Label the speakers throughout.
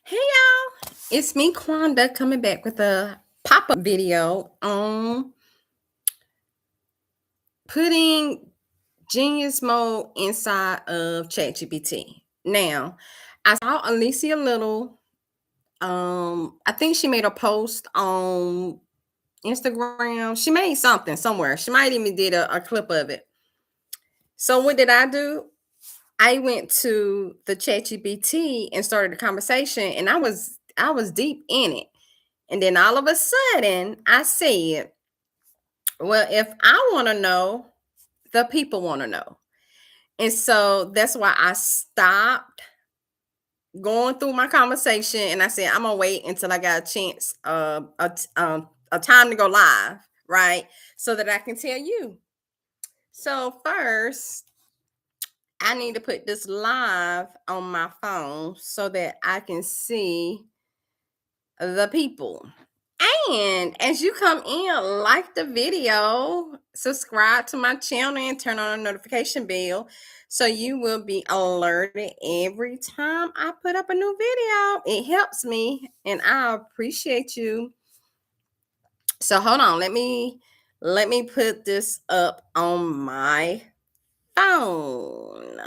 Speaker 1: Hey y'all, it's me, Quanda, coming back with a pop-up video on putting genius mode inside of ChatGPT. Now, I saw Alicia Little. I think she made a post on Instagram. She made something somewhere. She might even did a clip of it. So what did I do? I went to the ChatGPT and started the conversation, and I was deep in it. And then all of a sudden, I said, well, if I want to know, the people want to know. And so that's why I stopped going through my conversation and I said, I'm going to wait until I got a chance, a time to go live, right? So that I can tell you. So, first, I need to put this live on my phone so that I can see the people. And as you come in, like the video, subscribe to my channel, and turn on the notification bell so you will be alerted every time I put up a new video. It helps me and I appreciate you. So hold on, let me put this up on my phone.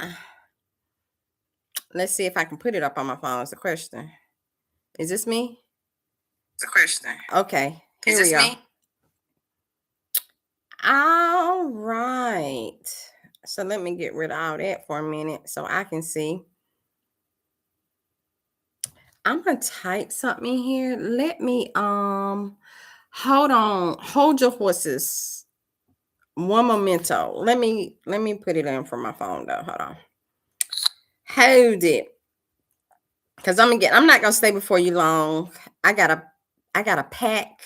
Speaker 1: Let's see if I can put it up on my phone. Is the question. Is this me?
Speaker 2: The question.
Speaker 1: Okay, here we go. All right. So let me get rid of all that for a minute so I can see. I'm gonna type something in here. Let me hold on, hold your horses. One memento. Let me put it in from my phone though. Hold on. Hold it. Cause I'm not gonna stay before you long. I gotta pack.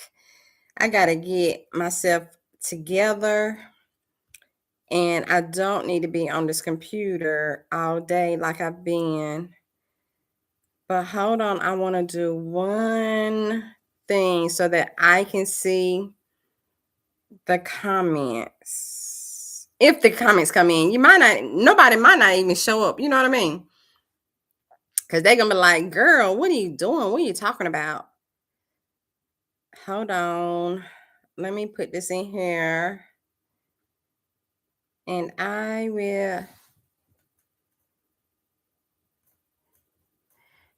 Speaker 1: I gotta get myself together. And I don't need to be on this computer all day like I've been. But hold on, I want to do one thing so that I can see the comments. If the comments come in, nobody might not even show up. You know what I mean? Because they're going to be like, girl, what are you doing? What are you talking about? Hold on. Let me put this in here. And I will.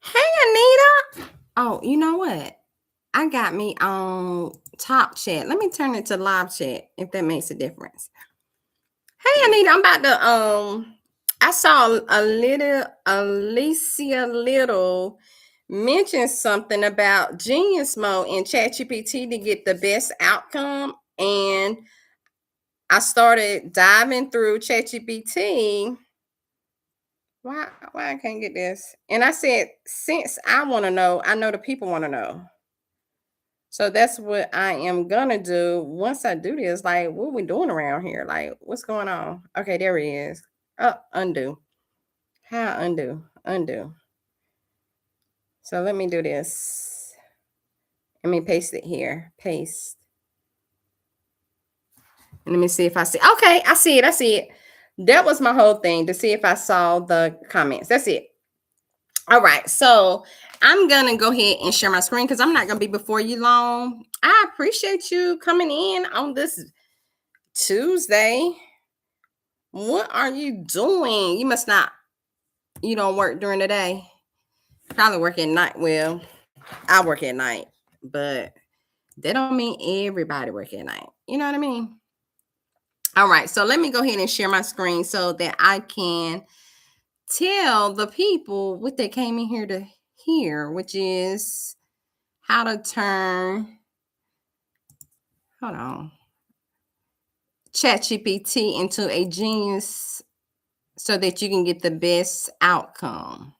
Speaker 1: Hey, Anita. Oh, you know what? I got me on top chat. Let me turn it to live chat if that makes a difference. Hey, Anita, I'm about to I saw Alicia Little mention something about genius mode in ChatGPT to get the best outcome. And I started diving through ChatGPT. Why I can't get this? And I said, since I want to know, I know the people want to know. So that's what I am gonna do once I do this. Like, what we doing around here? Like, what's going on? Okay, there he is. Oh, undo. How undo? Undo. So let me do this. Let me paste it here. Paste. And let me see if I see. Okay, I see it. I see it. That was my whole thing, to see if I saw the comments. That's it. All right. So I'm gonna go ahead and share my screen because I'm not gonna be before you long. I appreciate you coming in on this Tuesday. What are you doing? You must not, you don't work during the day. Probably work at night. Well, I work at night, but that don't mean everybody work at night. You know what I mean? All right, so let me go ahead and share my screen so that I can tell the people what they came in here to hear, which is how to turn, hold on, ChatGPT into a genius so that you can get the best outcome.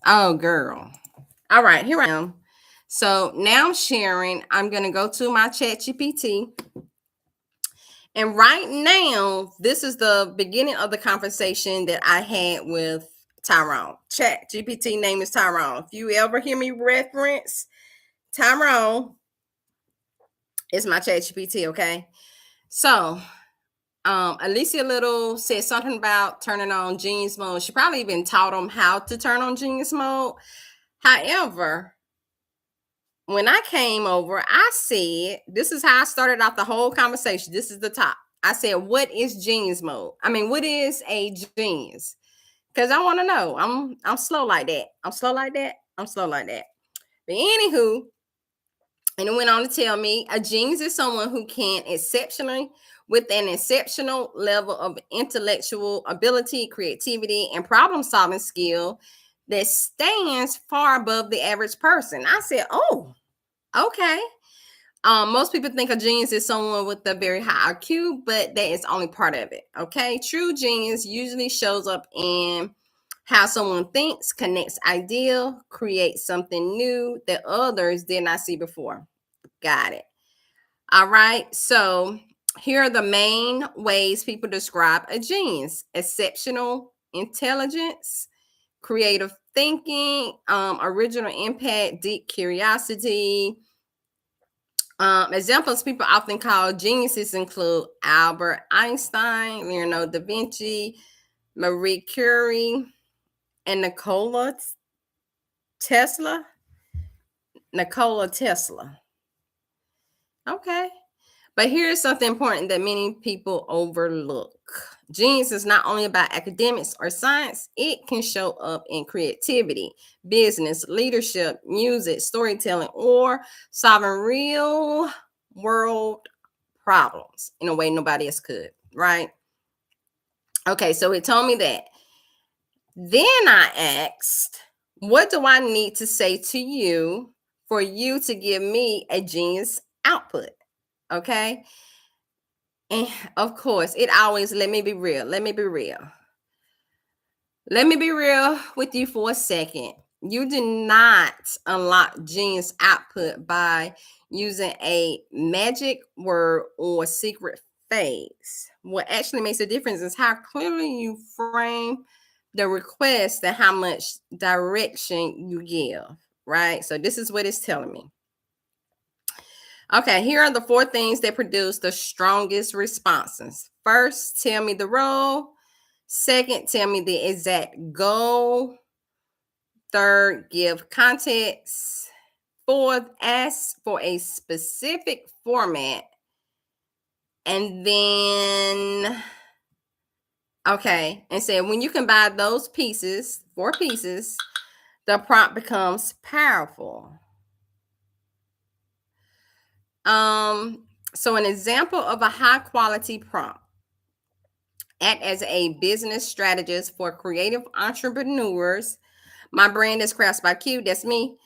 Speaker 1: Oh, girl. All right, here I am. So now I'm sharing. I'm going to go to my ChatGPT. And right now, this is the beginning of the conversation that I had with Tyrone. ChatGPT name is Tyrone. If you ever hear me reference Tyrone, it's my ChatGPT, okay? So Alicia Little said something about turning on genius mode. She probably even taught them how to turn on genius mode. However, when I came over, I said, this is how I started out the whole conversation. This is the top. I said, what is genius mode? I mean, what is a genius? Because I want to know. I'm slow like that. I'm slow like that. I'm slow like that. But anywho, and it went on to tell me a genius is someone who can exceptionally, with an exceptional level of intellectual ability, creativity, and problem solving skill that stands far above the average person. I said, oh, okay. Most people think a genius is someone with a very high IQ, but that is only part of it. Okay. True genius usually shows up in how someone thinks, connects idea, creates something new that others did not see before. Got it. All right. So here are the main ways people describe a genius: exceptional intelligence, creative thinking, original impact, deep curiosity. Examples people often call geniuses include Albert Einstein, Leonardo da Vinci, Marie Curie, and Tesla. Nikola Tesla. Okay. But here's something important that many people overlook. Genius is not only about academics or science, it can show up in creativity, business, leadership, music, storytelling, or solving real world problems in a way nobody else could, right? Okay, so it told me that. Then I asked, what do I need to say to you for you to give me a genius output? Okay. And of course, it always, let me be real. Let me be real. Let me be real with you for a second. You do not unlock genius output by using a magic word or secret phase. What actually makes a difference is how clearly you frame the request and how much direction you give, right? So this is what it's telling me. Okay, here are the 4 things that produce the strongest responses. First, tell me the role. Second, tell me the exact goal. Third, give context. Fourth, ask for a specific format. And then, okay, and say when you combine those pieces, 4 pieces, the prompt becomes powerful. So an example of a high quality prompt: act as a business strategist for creative entrepreneurs. My brand is Crafts by Q. That's me.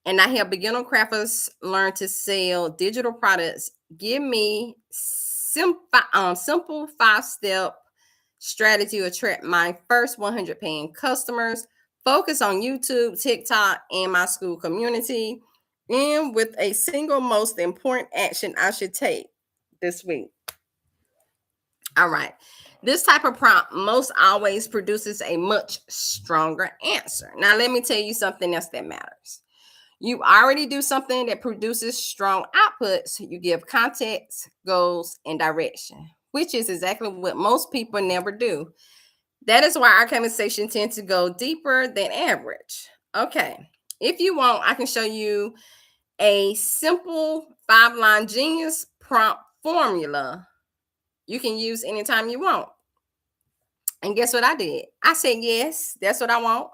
Speaker 1: And I help beginner crafters learn to sell digital products. Give me simple 5-step strategy to attract my first 100 paying customers. Focus on YouTube, TikTok, and my school community. And with a single most important action I should take this week. All right. This type of prompt most always produces a much stronger answer. Now, let me tell you something else that matters. You already do something that produces strong outputs. You give context, goals, and direction, which is exactly what most people never do. That is why our conversation tends to go deeper than average. Okay. If you want, I can show you a simple 5-line genius prompt formula you can use anytime you want. And guess what I did? I said, yes, that's what I want.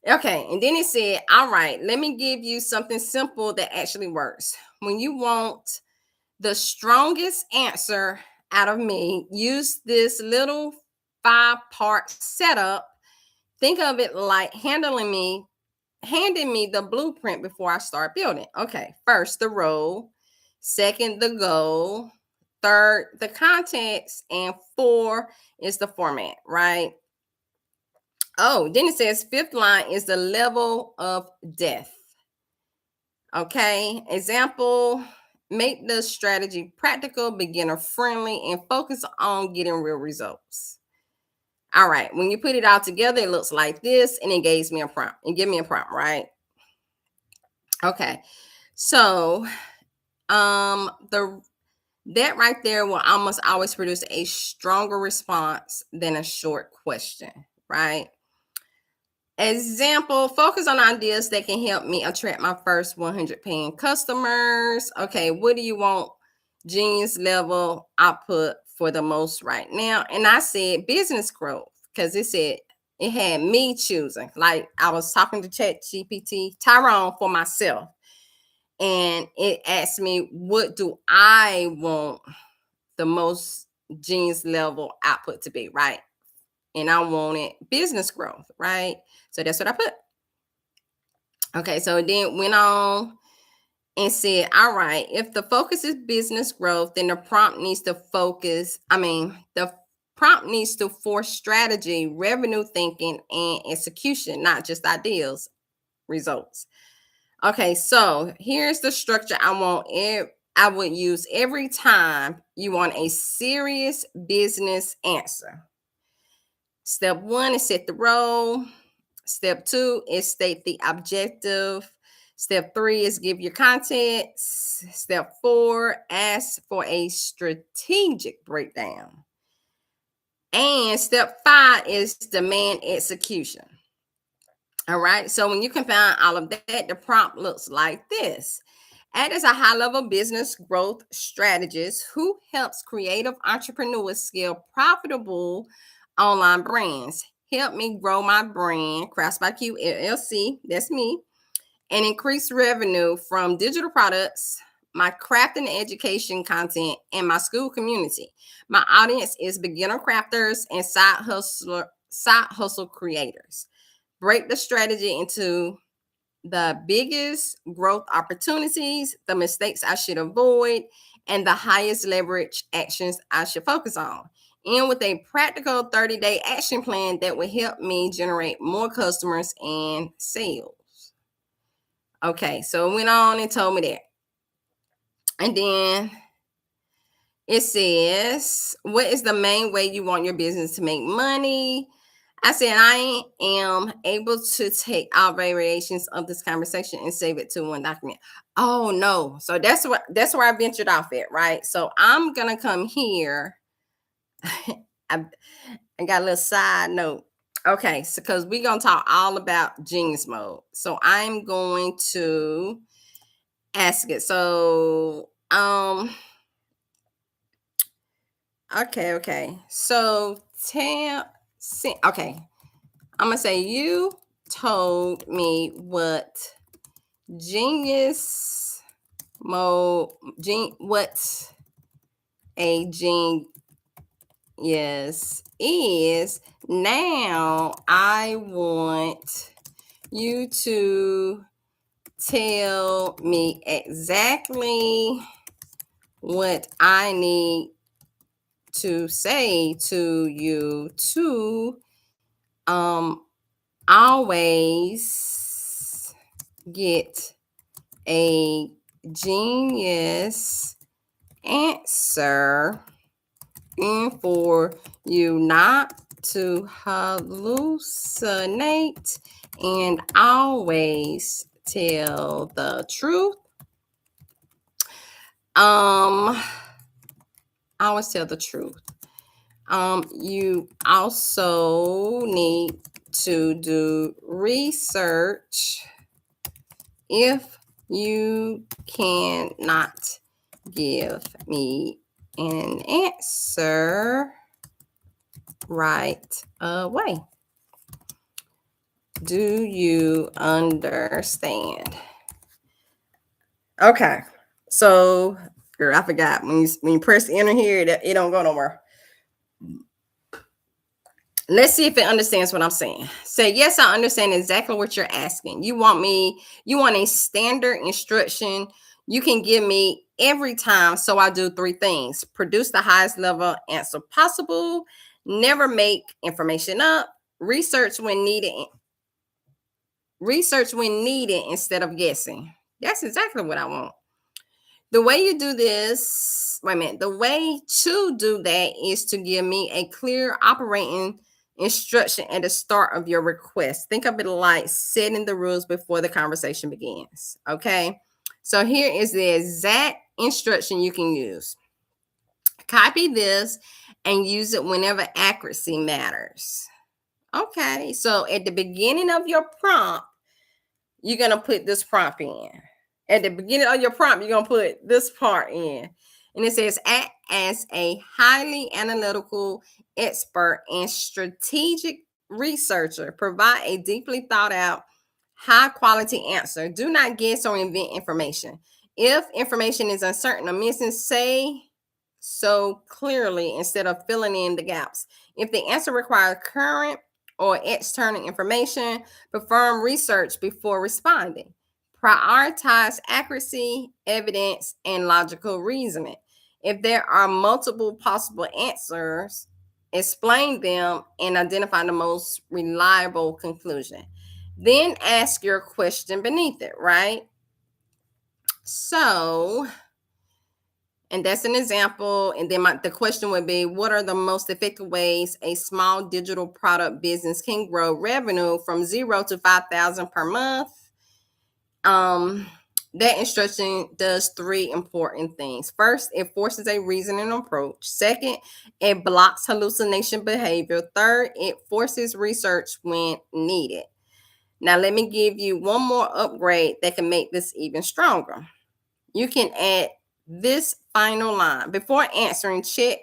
Speaker 1: Okay. And then it said, all right, let me give you something simple that actually works. When you want the strongest answer out of me, use this little 5-part setup. Think of it like handing me the blueprint before I start building. Okay. First, the role. Second, the goal. Third, the context. And 4 is the format, right? Oh, then it says 5th line is the level of depth. Okay. Example: make the strategy practical, beginner friendly, and focus on getting real results. All right. When you put it all together, it looks like this, and it gives me a prompt. And give me a prompt, right? Okay. So, the That right there will almost always produce a stronger response than a short question, right? Example, focus on ideas that can help me attract my first 100 paying customers. Okay, what do you want genius level output for the most right now? And I said business growth because it had me choosing. Like I was talking to ChatGPT, Tyrone for myself, and it asked me, what do I want the most genius level output to be, right? And I wanted business growth, right? So that's what I put. Okay, so it then went on and said, all right, if the focus is business growth, then the prompt needs to the prompt needs to force strategy, revenue thinking, and execution, not just ideas, results. Okay, so here's the structure I would use every time you want a serious business answer. Step one is set the role. Step two is state the objective. Step three is give your context. Step four, ask for a strategic breakdown. And step five is demand execution. All right. So when you combine all of that, the prompt looks like this. Add as a high level business growth strategist who helps creative entrepreneurs scale profitable online brands. Help me grow my brand, Crafts by Q LLC, that's me, and increase revenue from digital products, my craft and education content, and my school community. My audience is beginner crafters and side hustle creators. Break the strategy into the biggest growth opportunities, the mistakes I should avoid, and the highest leverage actions I should focus on. And with a practical 30-day action plan that will help me generate more customers and sales. Okay, so it went on and told me that. And then it says, what is the main way you want your business to make money? I said, I am able to take all variations of this conversation and save it to one document. Oh no. So that's where I ventured off at, right? So I'm gonna come here. I got a little side note. Okay, so because we're gonna talk all about genius mode. So I'm going to ask it. So okay. So okay. I'm gonna say you told me what genius mode what a genius is. Now I want you to tell me exactly what I need to say to you to always get a genius answer and for you not to hallucinate and always tell the truth. Always tell the truth. You also need to do research if you cannot give me an answer right away. Do you understand? Okay. So, girl, I forgot when you press enter here, it don't go nowhere. Let's see if it understands what I'm saying. Say, yes, I understand exactly what you're asking. You want a standard instruction you can give me every time. So I do three things: produce the highest level answer possible, never make information up, research when needed instead of guessing. That's exactly what I want. The way you do this, the way to do that is to give me a clear operating instruction at the start of your request. Think of it like setting the rules before the conversation begins. Okay. So here is the exact instruction you can use. Copy this and use it whenever accuracy matters. Okay, so at the beginning of your prompt, you're going to put this prompt in. At the beginning of your prompt, you're going to put this part in. And it says, act as a highly analytical expert and strategic researcher. Provide a deeply thought out, high quality answer. Do not guess or invent information. If information is uncertain or missing, say so clearly instead of filling in the gaps. If the answer requires current or external information, perform research before responding. Prioritize accuracy, evidence, and logical reasoning. If there are multiple possible answers, explain them and identify the most reliable conclusion. Then ask your question beneath it, right? So, and that's an example. And then the question would be, what are the most effective ways a small digital product business can grow revenue from 0 to 5,000 per month? That instruction does three important things. First, it forces a reasoning approach. Second, it blocks hallucination behavior. Third, it forces research when needed. Now, let me give you one more upgrade that can make this even stronger. You can add this final line. Before answering, check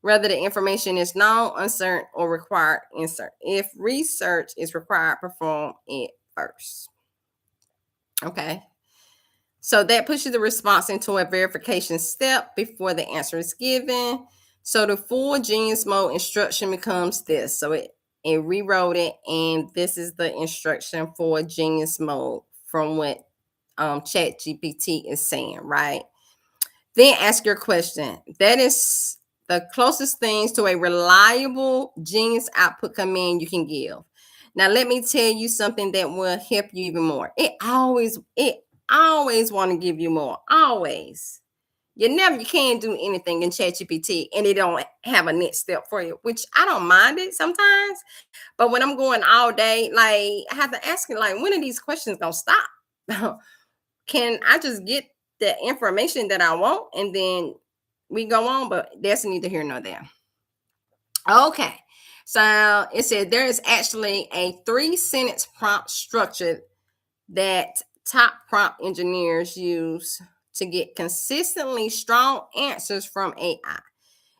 Speaker 1: whether the information is known, uncertain, or required. Insert. If research is required, perform it first. Okay. So that pushes the response into a verification step before the answer is given. So the full genius mode instruction becomes this. So it rewrote it, and this is the instruction for genius mode from what ChatGPT is saying, right? Then ask your question. That is the closest things to a reliable genius output command you can give. Now, let me tell you something that will help you even more. It always want to give you more. Always. You can't do anything in ChatGPT and it don't have a next step for you, which I don't mind it sometimes. But when I'm going all day, like I have to ask it, like, when are these questions gonna stop? Can I just get the information that I want and then we go on? But that's neither here nor there. Okay. So it said there is actually a 3-sentence prompt structure that top prompt engineers use to get consistently strong answers from AI.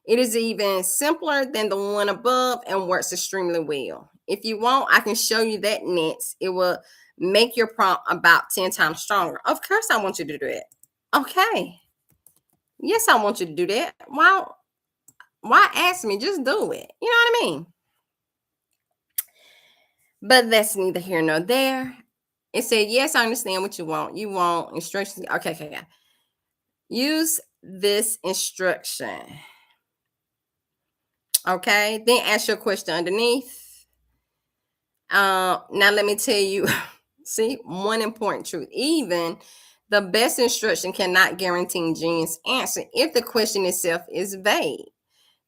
Speaker 1: It is even simpler than the one above and works extremely well. If you want, I can show you that next. It will make your prompt about 10 times stronger. Of course, I want you to do it. Okay. Yes, I want you to do that. Why ask me? Just do it. You know what I mean? But that's neither here nor there. It said, yes, I understand what you want. You want instructions. Okay. Use this instruction. Okay. Then ask your question underneath. Now let me tell you, see, one important truth. Even the best instruction cannot guarantee genius answer if the question itself is vague.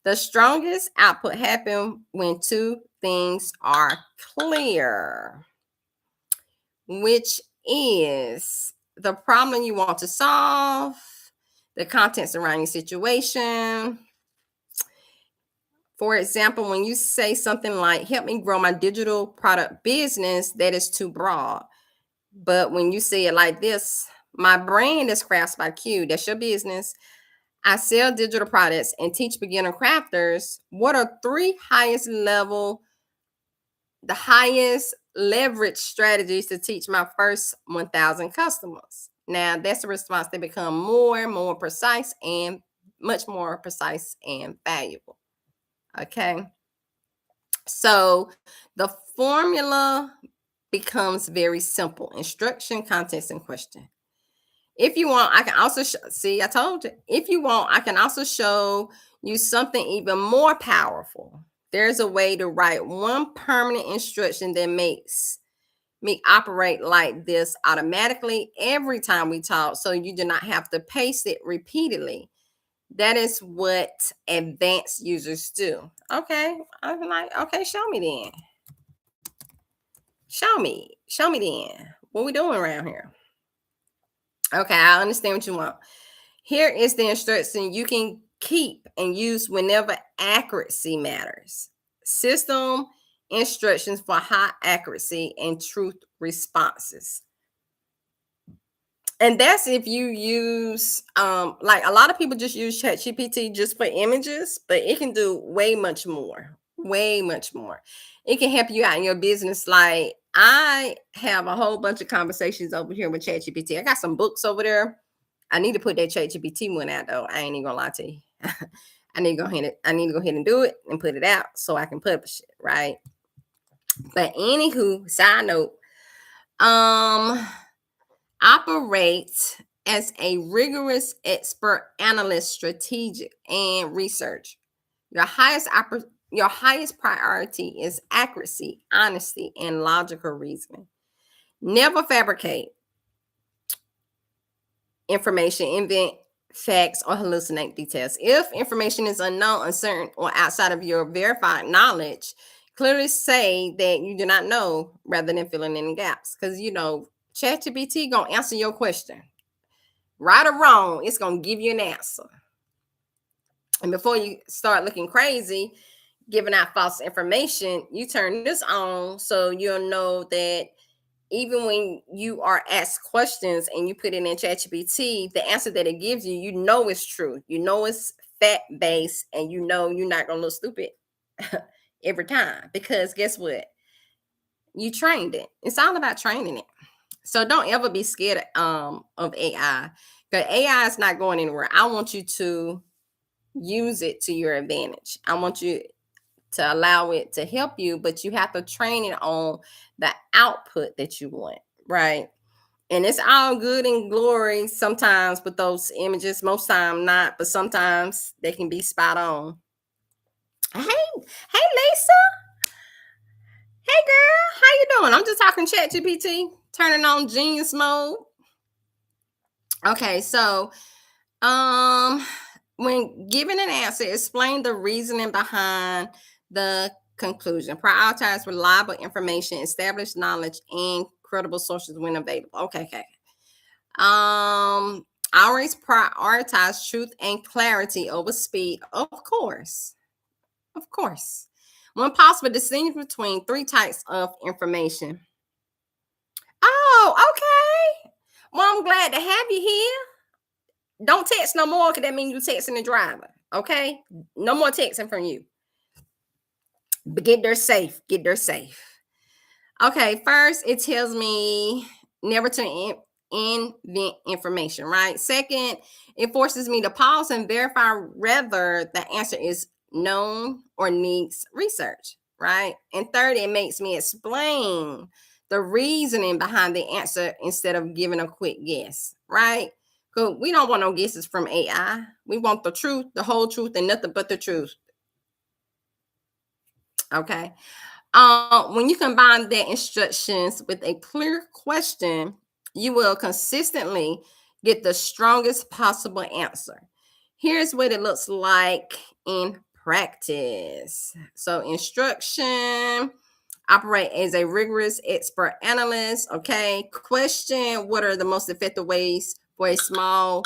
Speaker 1: The strongest output happens when two things are clear, which is the problem you want to solve, the content surrounding your situation. For example, when you say something like, help me grow my digital product business, that is too broad. But when you say it like this, my brand is Crafts by Q, that's your business. I sell digital products and teach beginner crafters. What are the highest leverage strategies to teach my first 1,000 customers? Now, that's a response that become more and more precise and much more precise and valuable. Okay. So the formula becomes very simple: instruction, context, and question. If you want, I can also see, I told you. If you want, I can also show you something even more powerful. There's a way to write one permanent instruction that makes me operate like this automatically every time we talk, so you do not have to paste it repeatedly. That is what advanced users do. Okay. I'm like, okay, show me then. Show me then. What we doing around here? Okay, I understand what you want. Here is the instruction you can keep and use whenever accuracy matters. System instructions for high accuracy and truth responses. And that's if you use like a lot of people just use ChatGPT just for images, but it can do way much more. Way much more. It can help you out in your business. Like I have a whole bunch of conversations over here with ChatGPT. I got some books over there. I need to put that ChatGPT one out though. I ain't even gonna lie to you. I need to go ahead and do it and put it out so I can publish it, right? But anywho, side note, um operates as a rigorous expert analyst, strategic, and research. Your highest priority is accuracy, honesty, and logical reasoning. Never fabricate information, invent facts, or hallucinate details. If information is unknown, uncertain, or outside of your verified knowledge, clearly say that you do not know rather than filling in the gaps. Because ChatGPT gonna answer your question. Right or wrong, it's gonna give you an answer. And before you start looking crazy, giving out false information, you turn this on so you'll know that even when you are asked questions and you put it in ChatGPT, the answer that it gives you, you know it's true. You know it's fact based, and you know you're not gonna look stupid every time because guess what? You trained it. It's all about training it. So don't ever be scared of AI. Because AI is not going anywhere. I want you to use it to your advantage. I want you to allow it to help you, but you have to train it on the output that you want, right? And it's all good and glory sometimes with those images, most time not, but sometimes they can be spot on. Hey, Lisa. Hey girl, how you doing? I'm just talking chat GPT, turning on genius mode. Okay, so um when giving an answer, explain the reasoning behind the conclusion. Prioritize reliable information, establish knowledge, and credible sources when available. Okay. Always prioritize truth and clarity over speed. Of course. Of course. When possible, distinguish between three types of information. Oh, okay. Well, I'm glad to have you here. Don't text no more because that means you texting the driver. Okay? No more texting from you. But get there safe. Get there safe. Okay, first it tells me never to invent information, right? Second, it forces me to pause and verify whether the answer is known or needs research, right? And third, it makes me explain the reasoning behind the answer instead of giving a quick guess, right? Because we don't want no guesses from AI. We want the truth, the whole truth, and nothing but the truth. Okay. When you combine the instructions with a clear question, you will consistently get the strongest possible answer. Here's what it looks like in practice. So, instruction operate as a rigorous expert analyst. Okay. Question: what are the most effective ways for a small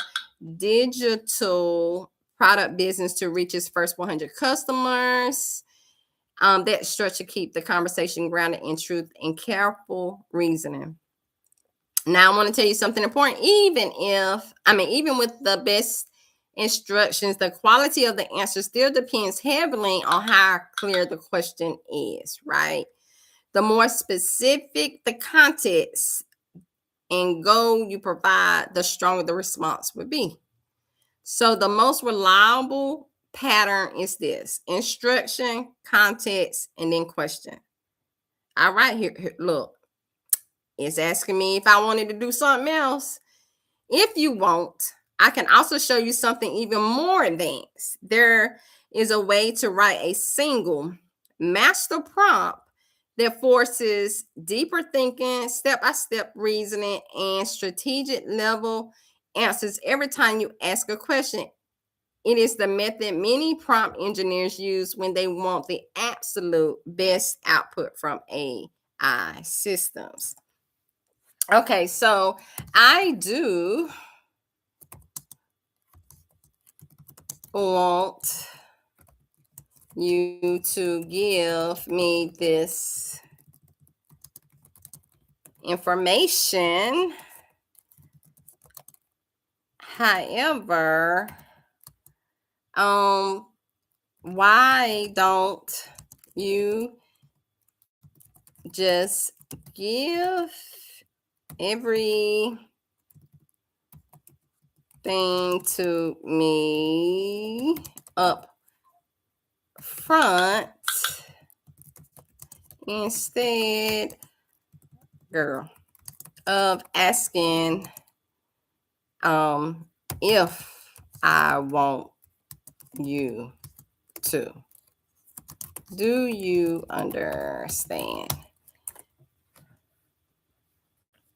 Speaker 1: digital product business to reach its first 100 customers? That structure keep the conversation grounded in truth and careful reasoning. Now, I want to tell you something important. Even with the best instructions, the quality of the answer still depends heavily on how clear the question is, right? The more specific the context and goal you provide, the stronger the response would be. So, the most reliable pattern is this: instruction, context, and then question. All right, here, look, it's asking me if I wanted to do something else. If you want, I can also show you something even more advanced. There is a way to write a single master prompt that forces deeper thinking, step by step reasoning, and strategic level answers every time you ask a question. It is the method many prompt engineers use when they want the absolute best output from AI systems. Okay, so I do want you to give me this information. However, why don't you just give everything to me up front instead, girl, of asking if I want you to. Do you understand?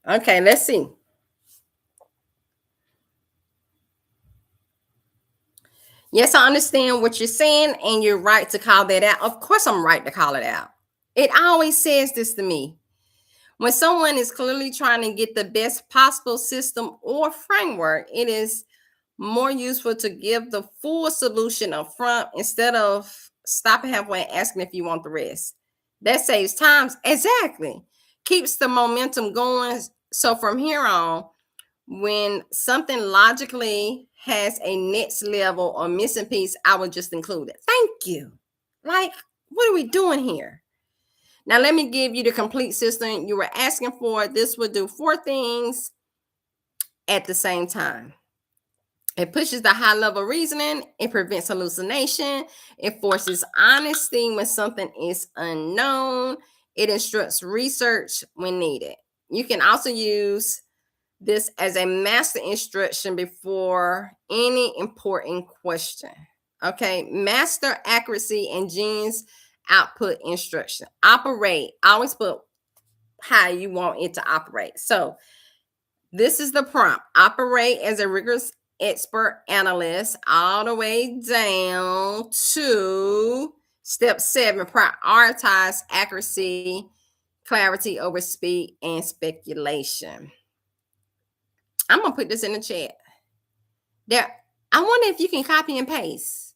Speaker 1: Okay, let's see. Yes, I understand what you're saying, and you're right to call that out. Of course, I'm right to call it out. It always says this to me. When someone is clearly trying to get the best possible system or framework, it is more useful to give the full solution up front instead of stopping halfway and asking if you want the rest. That saves times. Exactly. Keeps the momentum going. So from here on, when something logically has a next level or missing piece, I would just include it. Thank you. Like, what are we doing here? Now, let me give you the complete system you were asking for. This would do 4 things at the same time. It pushes the high level reasoning. It prevents hallucination. It forces honesty when something is unknown. It instructs research when needed. You can also use this as a master instruction before any important question. Okay, master accuracy and genes output instruction. Operate. Always put how you want it to operate. So this is the prompt. Operate as a rigorous expert analyst all the way down to step 7. Prioritize accuracy, clarity over speed, and speculation. I'm gonna put this in the chat. There, I wonder if you can copy and paste.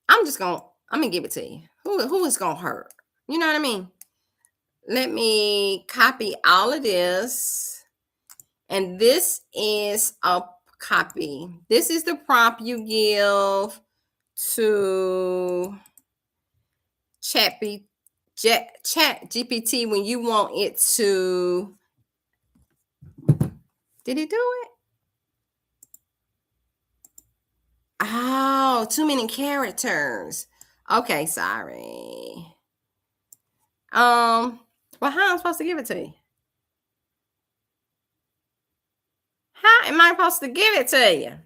Speaker 1: I'm gonna give it to you. Who is gonna hurt? You know what I mean? Let me copy all of this. And this is a copy. This is the prompt you give to ChatGPT when you want it to. Did it do it? Oh, too many characters. Okay, sorry. Well, how am I supposed to give it to you? How am I supposed to give it to you?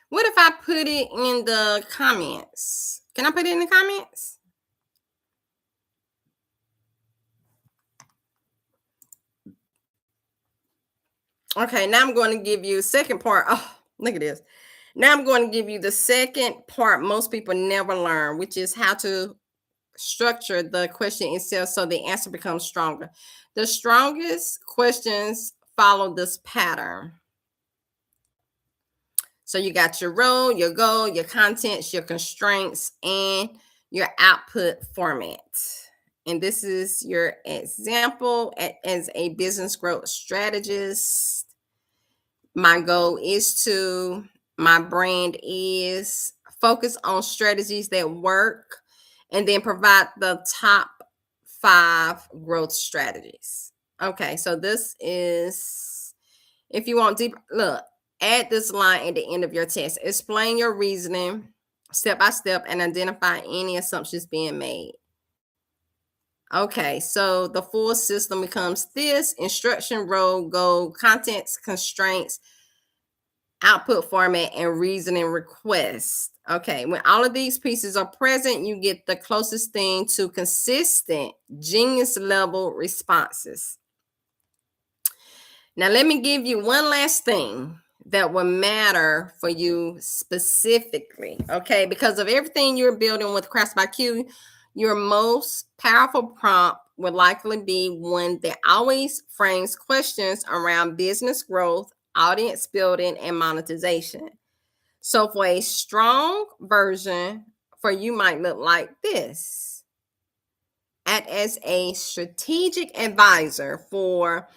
Speaker 1: What if I put it in the comments? Can I put it in the comments? Okay, now I'm going to give you second part. Oh, look at this. Now I'm going to give you the second part most people never learn, which is how to structure the question itself so the answer becomes stronger. The strongest questions follow this pattern. So you got your role, your goal, your contents, your constraints, and your output format. And this is your example as a business growth strategist. My goal is to, my brand is focus on strategies that work and then provide the top 5 growth strategies. Okay, so this is, if you want deep, look, add this line at the end of your text. Explain your reasoning step by step and identify any assumptions being made. Okay, so the full system becomes this: instruction, role, goal, contents, constraints, output format, and reasoning request. Okay, when all of these pieces are present, you get the closest thing to consistent genius level responses. Now, let me give you one last thing that will matter for you specifically, okay? Because of everything you're building with Crafts by Q, your most powerful prompt would likely be one that always frames questions around business growth, audience building, and monetization. So for a strong version for you might look like this. Act as a strategic advisor for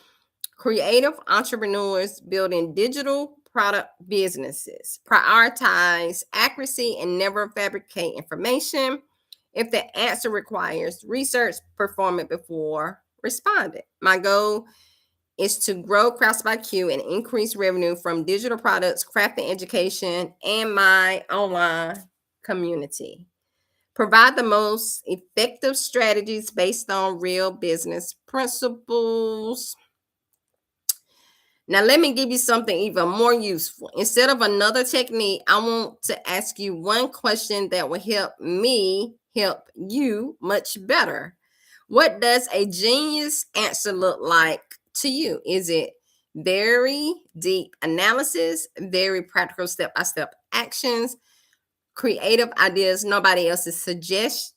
Speaker 1: creative entrepreneurs building digital product businesses. Prioritize accuracy and never fabricate information. If the answer requires research, perform it before responding. My goal is to grow Crafts by Q and increase revenue from digital products, crafting education, and my online community. Provide the most effective strategies based on real business principles. Now, let me give you something even more useful. Instead of another technique, I want to ask you one question that will help me help you much better. What does a genius answer look like to you? Is it very deep analysis, very practical step by step actions, creative ideas nobody else is suggesting,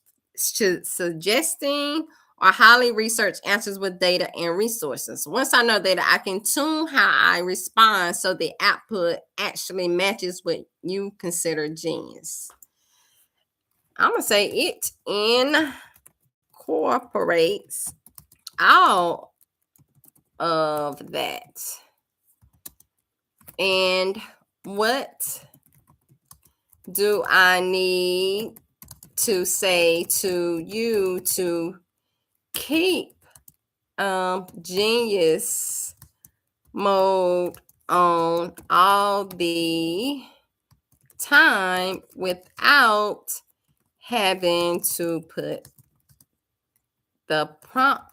Speaker 1: or highly researched answers with data and resources? Once I know data, I can tune how I respond so the output actually matches what you consider genius. I'm going to say it incorporates all of that. And what do I need to say to you to keep genius mode on all the time without having to put the prompt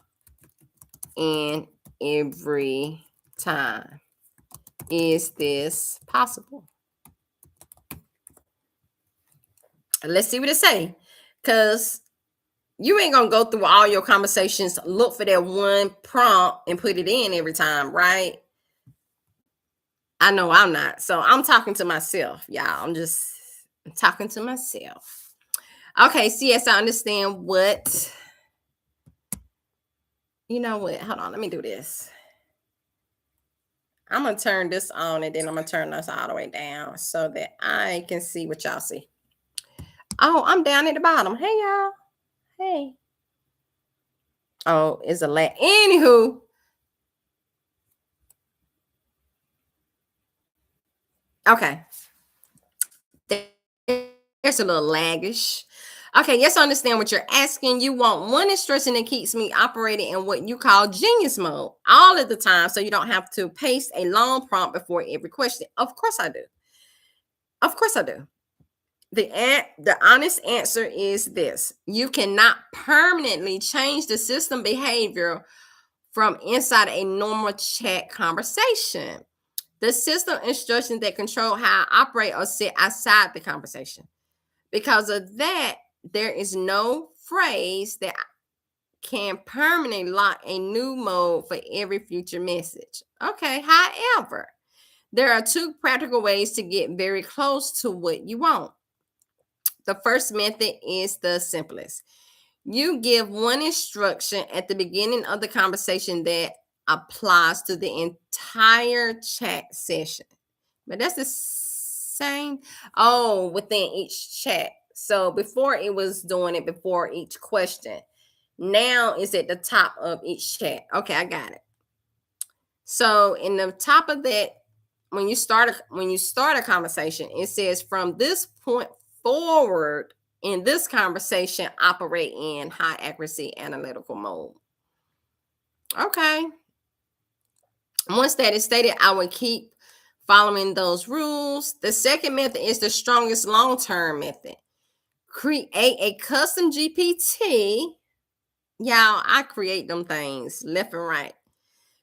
Speaker 1: in every time? Is this possible? Let's see what it say. Because you ain't gonna go through all your conversations, look for that one prompt and put it in every time, right? I know I'm not. So I'm talking to myself, y'all. I'm just talking to myself. Okay, so yes, I understand what. You know what? Hold on, let me do this. I'm gonna turn this on and then I'm gonna turn this all the way down so that I can see what y'all see. Oh, I'm down at the bottom. Hey, y'all. Hey. Oh, it's a lag. Anywho. Okay. There's a little laggish. Okay, yes, I understand what you're asking. You want one instruction that keeps me operating in what you call genius mode all of the time so you don't have to paste a long prompt before every question. Of course I do. Of course I do. The honest answer is this: you cannot permanently change the system behavior from inside a normal chat conversation. The system instructions that control how I operate are set outside the conversation. Because of that, there is no phrase that can permanently lock a new mode for every future message. Okay, however, there are two practical ways to get very close to what you want. The first method is the simplest. You give one instruction at the beginning of the conversation that applies to the entire chat session. But that's the same. Oh, within each chat. So before it was doing it before each question. Now it's at the top of each chat. Okay, I got it. So in the top of that, when you start a conversation, it says from this point forward in this conversation, operate in high accuracy analytical mode. Okay. Once that is stated, I will keep following those rules. The second method is the strongest long-term method. Create a custom GPT. Y'all, I create them things left and right.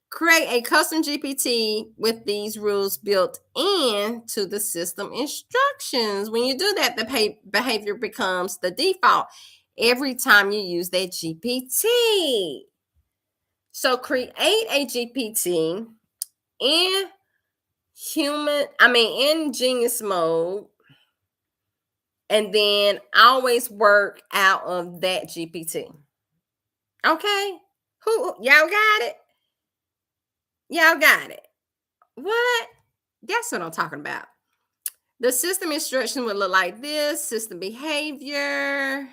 Speaker 1: Create a custom GPT with these rules built into the system instructions. When you do that, the behavior becomes the default every time you use that GPT. So create a GPT in in genius mode, and then always work out of that GPT. Okay? Who y'all got it? Y'all got it. What? That's what I'm talking about. The system instruction would look like this: system behavior.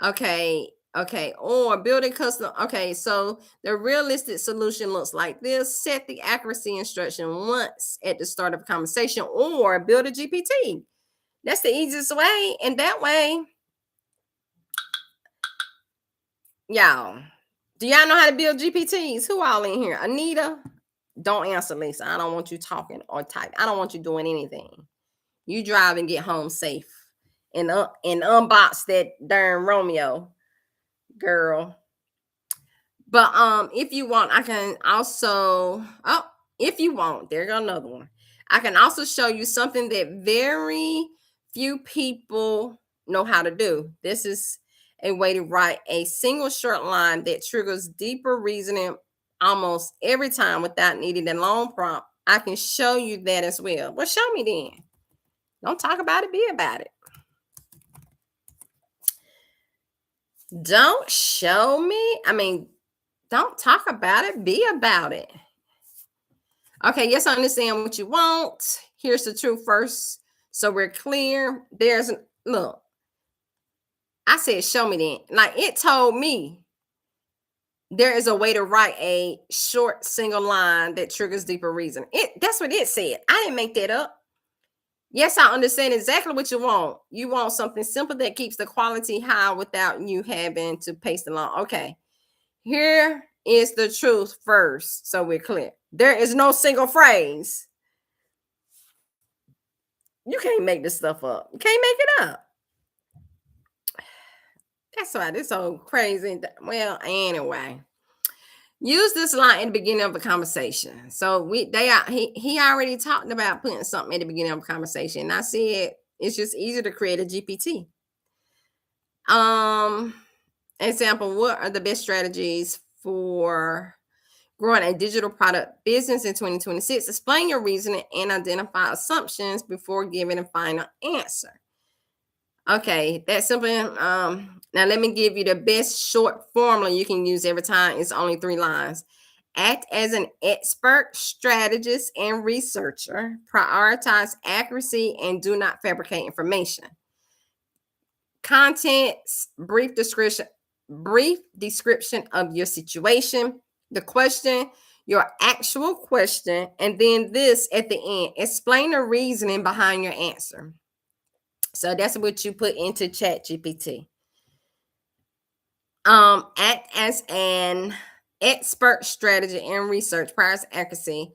Speaker 1: Okay. Okay. Or building custom. Okay. So the realistic solution looks like this: set the accuracy instruction once at the start of a conversation, or build a GPT. That's the easiest way. And that way, y'all, do y'all know how to build GPTs? Who all in here? Anita, don't answer, Lisa. I don't want you talking or typing. I don't want you doing anything. You drive and get home safe, and unbox that darn Romeo, girl. But if you want, I can also, if you want, there go another one. I can also show you something that very few people know how to do. This is a way to write a single short line that triggers deeper reasoning almost every time without needing a long prompt. I can show you that as well. Well, show me then. Don't talk about it, be about it. Don't show me. Don't talk about it, be about it. Okay, yes, I understand what you want. Here's the truth first, so we're clear. Look, I said, show me then. Like, it told me there is a way to write a short single line that triggers deeper reason. That's what it said. I didn't make that up. Yes, I understand exactly what you want. You want something simple that keeps the quality high without you having to paste along. Okay. Here is the truth first, so we're clear. There is no single phrase. You can't make this stuff up. You can't make it up. That's why this so crazy. Well, anyway, use this line in the beginning of a conversation. So he already talked about putting something at the beginning of a conversation. I said it's just easier to create a GPT. Example: what are the best strategies for growing a digital product business in 2026? Explain your reasoning and identify assumptions before giving a final answer. Okay, that's simple. Now let me give you the best short formula you can use every time. It's only 3 lines. Act as an expert, strategist, and researcher. Prioritize accuracy and do not fabricate information. Contents, brief description of your situation, the question, your actual question, and then this at the end: explain the reasoning behind your answer. So that's what you put into ChatGPT. Act as an expert, strategy, and research, prior accuracy.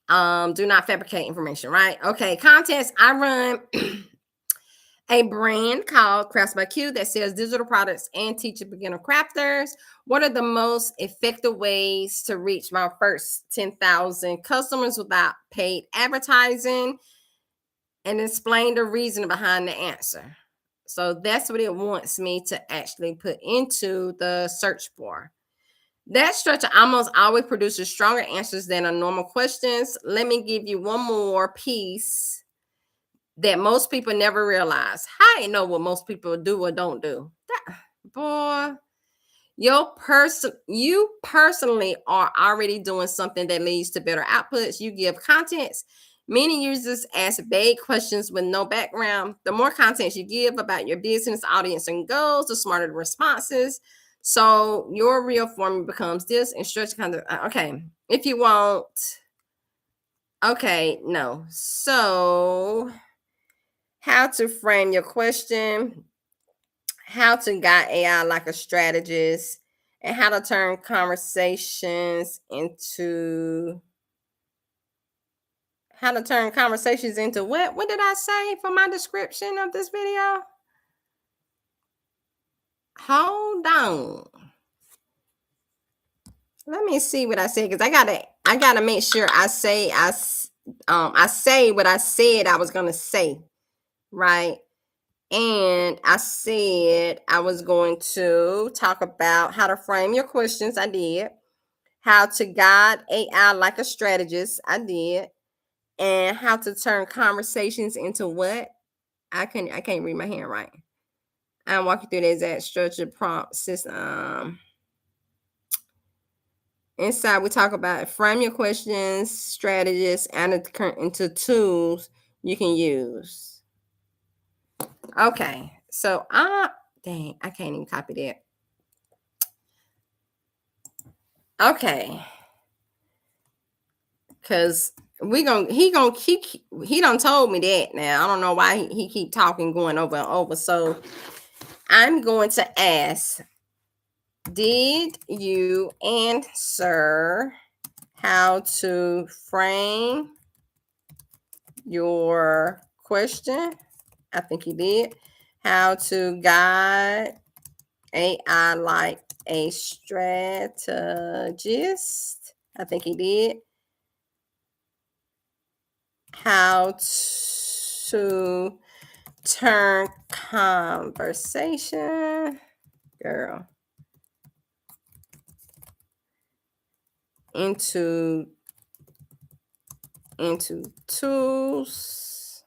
Speaker 1: Do not fabricate information, right? Okay, contents. I run a brand called Crafts by Q that sells digital products and teaches beginner crafters. What are the most effective ways to reach my first 10,000 customers without paid advertising? And explain the reason behind the answer. So that's what it wants me to actually put into the search bar. That structure almost always produces stronger answers than a normal questions. Let me give you one more piece that most people never realize. I know what most people do or don't do. Boy, you personally are already doing something that leads to better outputs. You give contents. Many users ask vague questions with no background. The more content you give about your business, audience, and goals, the smarter the responses. So your real formula becomes this: and stretch kind of okay. If you want, okay, no. So how to frame your question, how to guide AI like a strategist, and how to turn conversations into what? What did I say for my description of this video? Hold on. Let me see what I said, because I gotta make sure I say what I said I was gonna say, right? And I said I was going to talk about how to frame your questions. I did. How to guide AI like a strategist. I did. And how to turn conversations into what? I can't read my handwriting. I'll walk you through the exact structure prompt system. Inside, we talk about frame your questions, strategies, and into tools you can use. Okay, so dang, I can't even copy that. Okay, because he done told me that. Now I don't know why he keep talking, going over and over. So I'm going to ask, did you answer how to frame your question? I think he did. How to guide AI like a strategist? I think he did. How to turn conversation, girl, into tools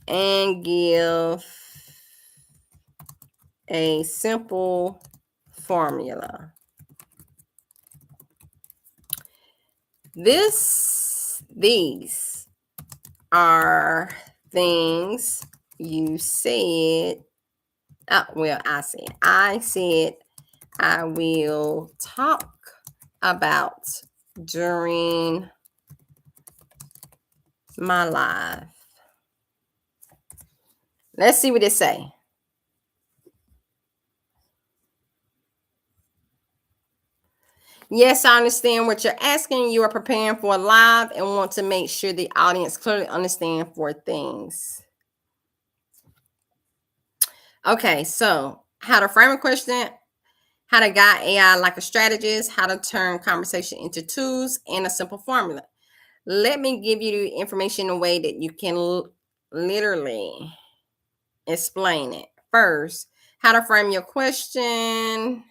Speaker 1: and give a simple formula. These are things you said. Well, I said I will talk about during my live. Let's see what it say. Yes, I understand what you're asking. You are preparing for a live and want to make sure the audience clearly understand 4 things. Okay, so how to frame a question, how to guide AI like a strategist, how to turn conversation into tools, and a simple formula. Let me give you the information in a way that you can literally explain it. First, how to frame your question.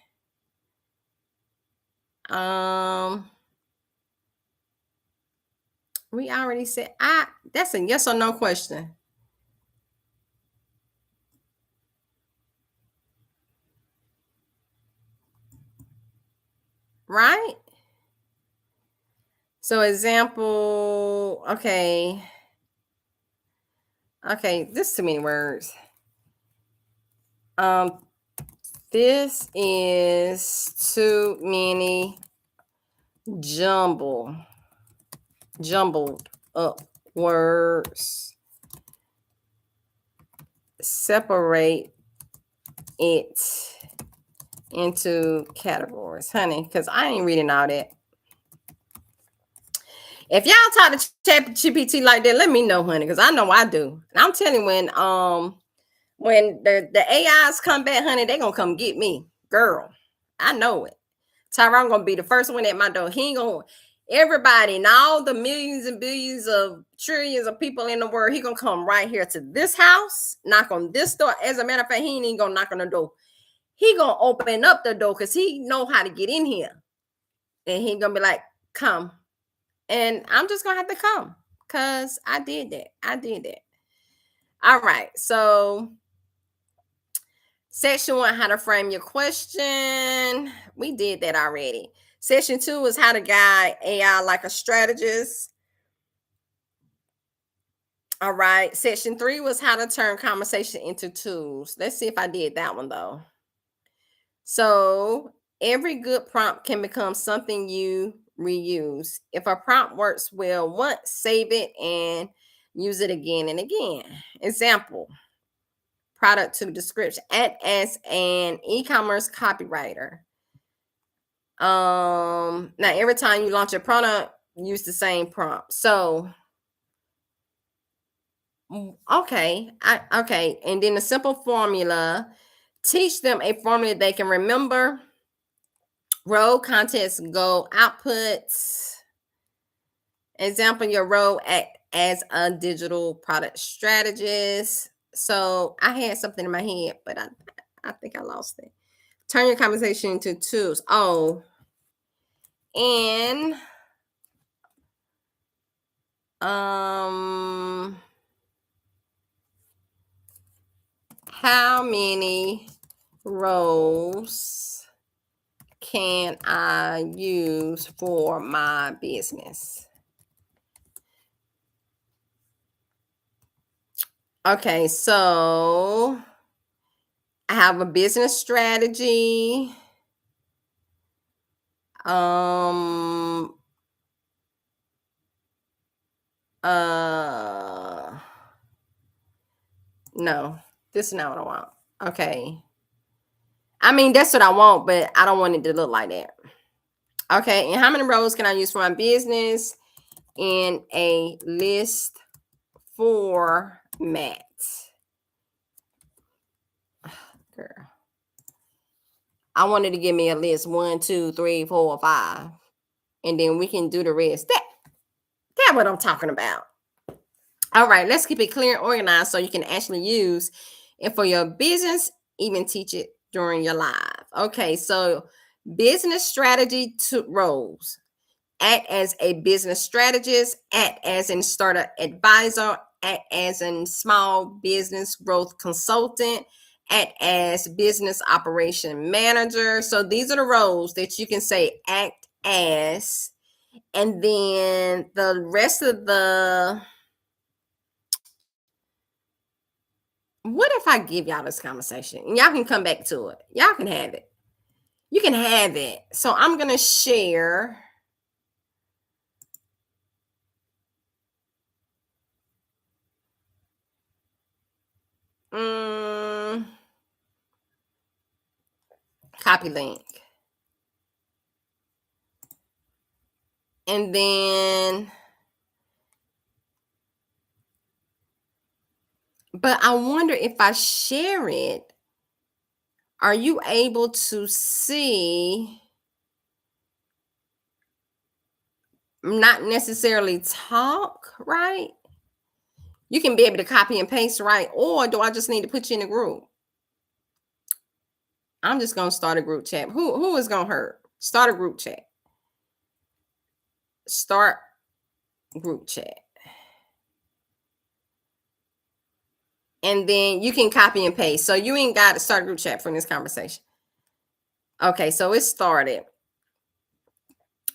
Speaker 1: We already said that's a yes or no question. Right? So example, okay. Okay, this is too many words. This is too many jumbled up words. Separate it into categories, honey, because I ain't reading all that. If y'all talk to ChatGPT like that, let me know, honey, because I know I do. And I'm telling you, when the AIs come back, honey, they gonna come get me, girl. I know it. Tyrone gonna be the first one at my door. He ain't gonna everybody and all the millions and billions of trillions of people in the world. He gonna come right here to this house, knock on this door. As a matter of fact, he ain't even gonna knock on the door. He gonna open up the door because he know how to get in here, and he gonna be like, "Come," and I'm just gonna have to come because I did that. I did that. All right, so Section 1, how to frame your question. We did that already. Section 2 is how to guide AI like a strategist. All right. Section 3 was how to turn conversation into tools. Let's see if I did that one though. So every good prompt can become something you reuse. If a prompt works well once, save it and use it again and again. Example, product to description. Act as an e-commerce copywriter. Now every time you launch a product, use the same prompt. So okay, okay, and then a simple formula. Teach them a formula they can remember. Role, context, goal, outputs. Example, your role as a digital product strategist. So I had something in my head, but I think I lost it. Turn your conversation into tools. Oh, and how many roles can I use for my business? Okay, so I have a business strategy. Um uh no, this is not what I want. Okay. I mean, that's what I want, but I don't want it to look like that. Okay, and how many rows can I use for my business in a list format? Girl, I wanted to give me a list 1, 2, 3, 4, 5, and then we can do the rest. That's what I'm talking about. All right, let's keep it clear and organized so you can actually use it for your business, even teach it during your live. Okay, so business strategy roles. Act as a business strategist, act as a startup advisor, act as a small business growth consultant, act as business operation manager. So these are the roles that you can say act as. And then the rest of the, what if I give y'all this conversation and y'all can come back to it? Y'all can have it. You can have it. So I'm going to share. Mm, copy link. And then, but I wonder if I share it, are you able to see, not necessarily talk, right? You can be able to copy and paste, right? Or do I just need to put you in a group? I'm just going to start a group chat. Who is going to hurt? Start a group chat. Start group chat. And then you can copy and paste. So you ain't got to start a group chat from this conversation. Okay, so it started.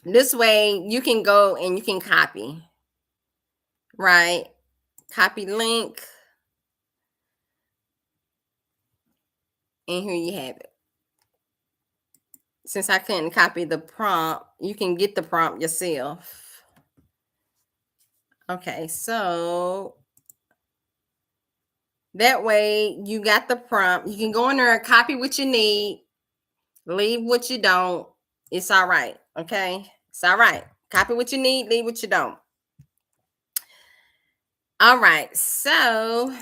Speaker 1: This way you can go and you can copy, right? Copy link. And here you have it. Since I couldn't copy the prompt, you can get the prompt yourself. Okay, so that way you got the prompt. You can go in there and copy what you need, leave what you don't. It's all right. Okay, it's all right. Copy what you need, leave what you don't. All right, so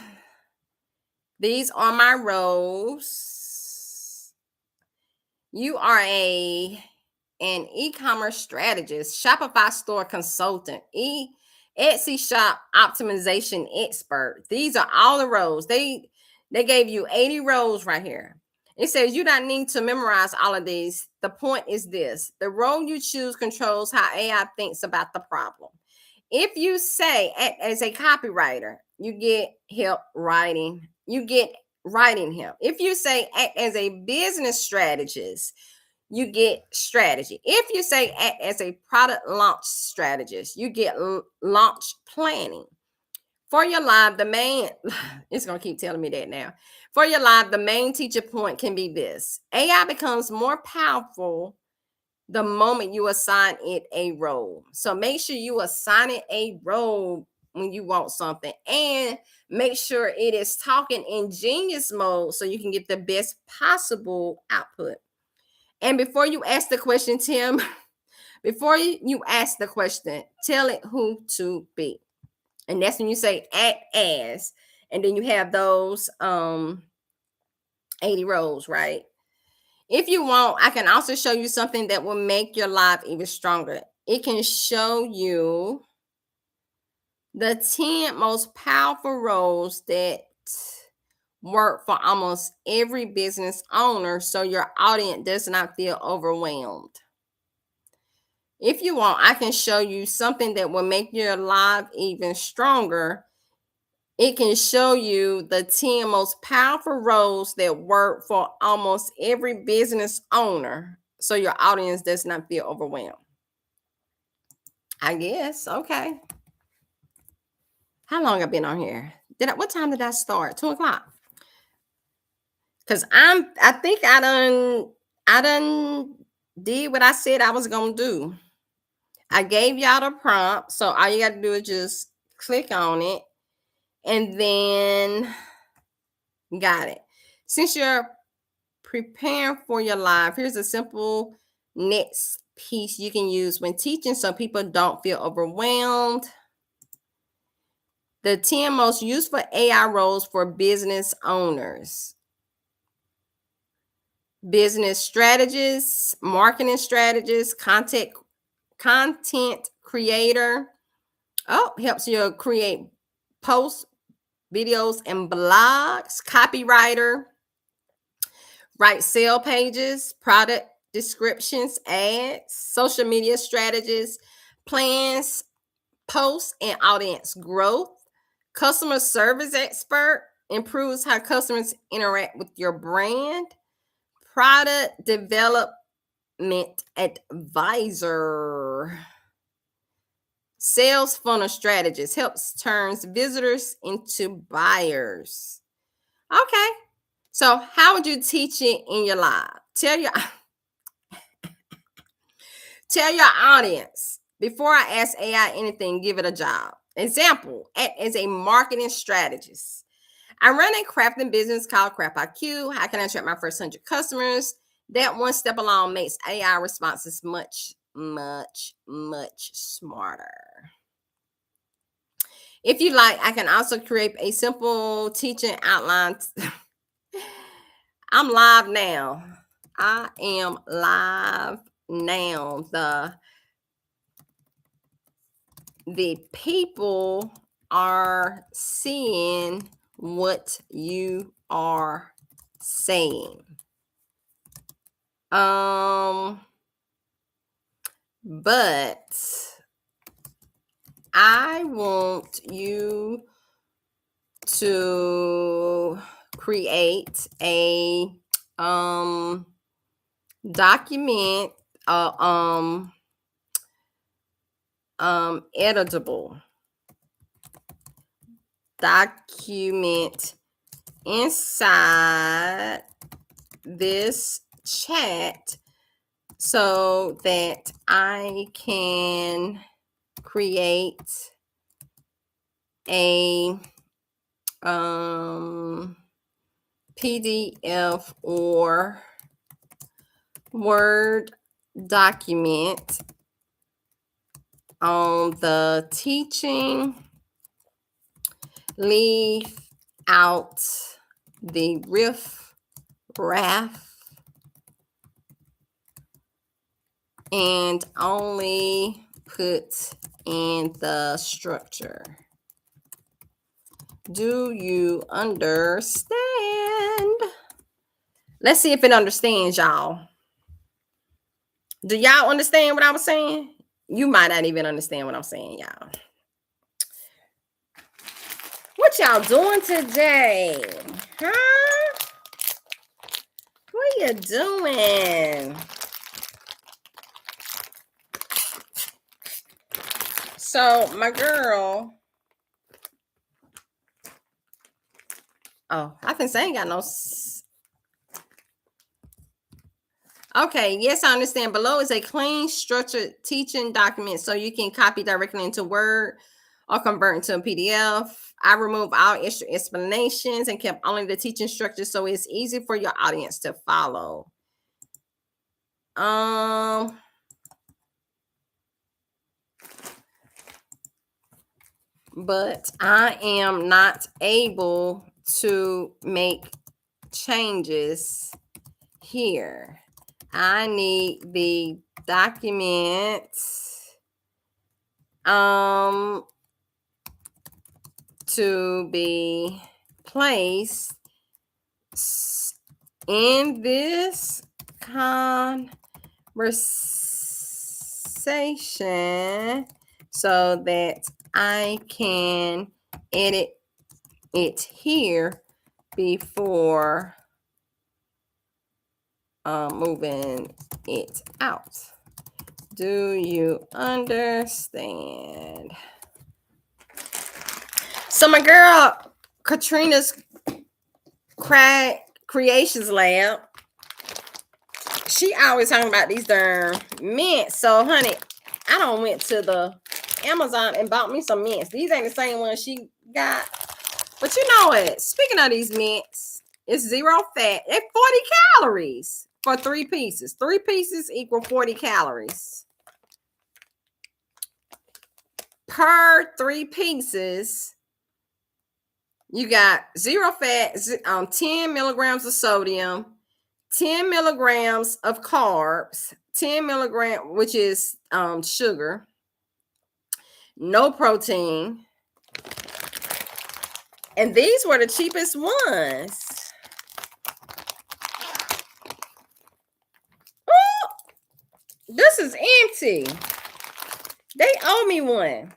Speaker 1: these are my roles. You are an e-commerce strategist, Shopify store consultant, Etsy shop optimization expert. These are all the roles. They gave you 80 roles right here. It says you don't need to memorize all of these. The point is this: the role you choose controls how AI thinks about the problem. If you say as a copywriter, you get help writing. You get writing help. If you say act as a business strategist, you get strategy. If you say act as a product launch strategist, you get launch planning. For your live, the main, it's going to keep telling me that now. For your live, the main teacher point can be this: AI becomes more powerful the moment you assign it a role. So make sure you assign it a role when you want something, and make sure it is talking in genius mode so you can get the best possible output. And before you ask the question, Tim, before you ask the question, tell it who to be. And that's when you say act as, and then you have those 80 roles, right? If you want, I can also show you something that will make your life even stronger. It can show you the 10 most powerful roles that work for almost every business owner so your audience does not feel overwhelmed. If you want, I can show you something that will make your life even stronger. It can show you the 10 most powerful roles that work for almost every business owner so your audience does not feel overwhelmed. I guess. Okay. How long have I been on here? What time did I start? 2 o'clock. Cause I think I done did what I said I was gonna do. I gave y'all the prompt, so all you gotta do is just click on it, and then got it. Since you're preparing for your live, here's a simple next piece you can use when teaching so people don't feel overwhelmed. The 10 most useful AI roles for business owners. Business strategists, marketing strategists, content creator. Oh, helps you create posts, videos, and blogs. Copywriter, write sale pages, product descriptions, ads. Social media strategists, plans, posts, and audience growth. Customer service expert, improves how customers interact with your brand. Product development advisor. Sales funnel strategist, helps turns visitors into buyers. Okay. So how would you teach it in your live? Tell your audience, before I ask AI anything, give it a job. Example, act as a marketing strategist. I run a crafting business called Craft IQ. How can I attract my first 100 customers? That one step alone makes AI responses much, much, much smarter. If you like, I can also create a simple teaching outline. I'm live now. I am live now. The people are seeing what you are saying. But I want you to create a document, editable document inside this chat so that I can create a PDF or Word document on the teaching. Leave out the raff and only put in the structure. Do you understand? Let's see if it understands, y'all. Do y'all understand what I was saying? You might not even understand what I'm saying, y'all. What y'all doing today? Huh? What you doing? So my girl. Oh, I can say I ain't got no. Okay, yes, I understand. Below is a clean, structured teaching document so you can copy directly into Word or convert into a PDF. I removed all extra explanations and kept only the teaching structure so it's easy for your audience to follow. But I am not able to make changes here. I need the document to be placed in this conversation so that I can edit it here before moving it out. Do you understand? So my girl, Katrina's Creations Lab. She always talking about these darn mints. So, honey, I don't went to the Amazon and bought me some mints. These ain't the same ones she got. But you know what? Speaking of these mints, it's 0 fat. They're 40 calories for 3 pieces. 3 pieces equal 40 calories. Per 3 pieces, you got 0 fat, 10 milligrams of sodium, 10 milligrams of carbs, 10 milligrams, which is sugar, no protein. And these were the cheapest ones. Oh, this is empty. They owe me one.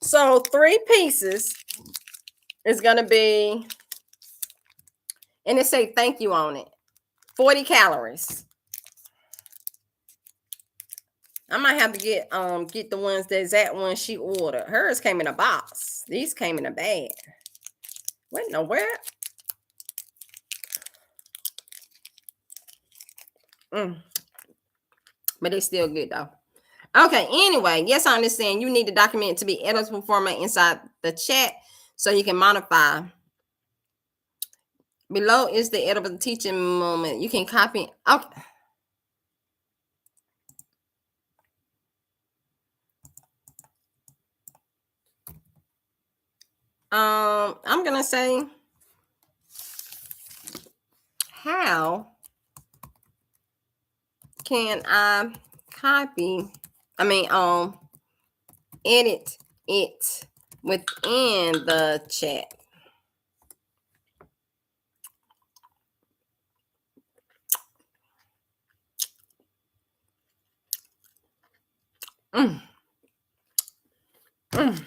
Speaker 1: So 3 pieces is going to be, and it say thank you on it, 40 calories. I might have to get the ones, the exact ones she ordered. Hers came in a box. These came in a bag. What in the world? But it's still good though. Okay, anyway, yes, I understand. You need the document to be editable format inside the chat so you can modify. Below is the editable teaching moment. You can copy. Okay. I'm gonna say, how can I copy? Edit it within the chat. Mm. Mm.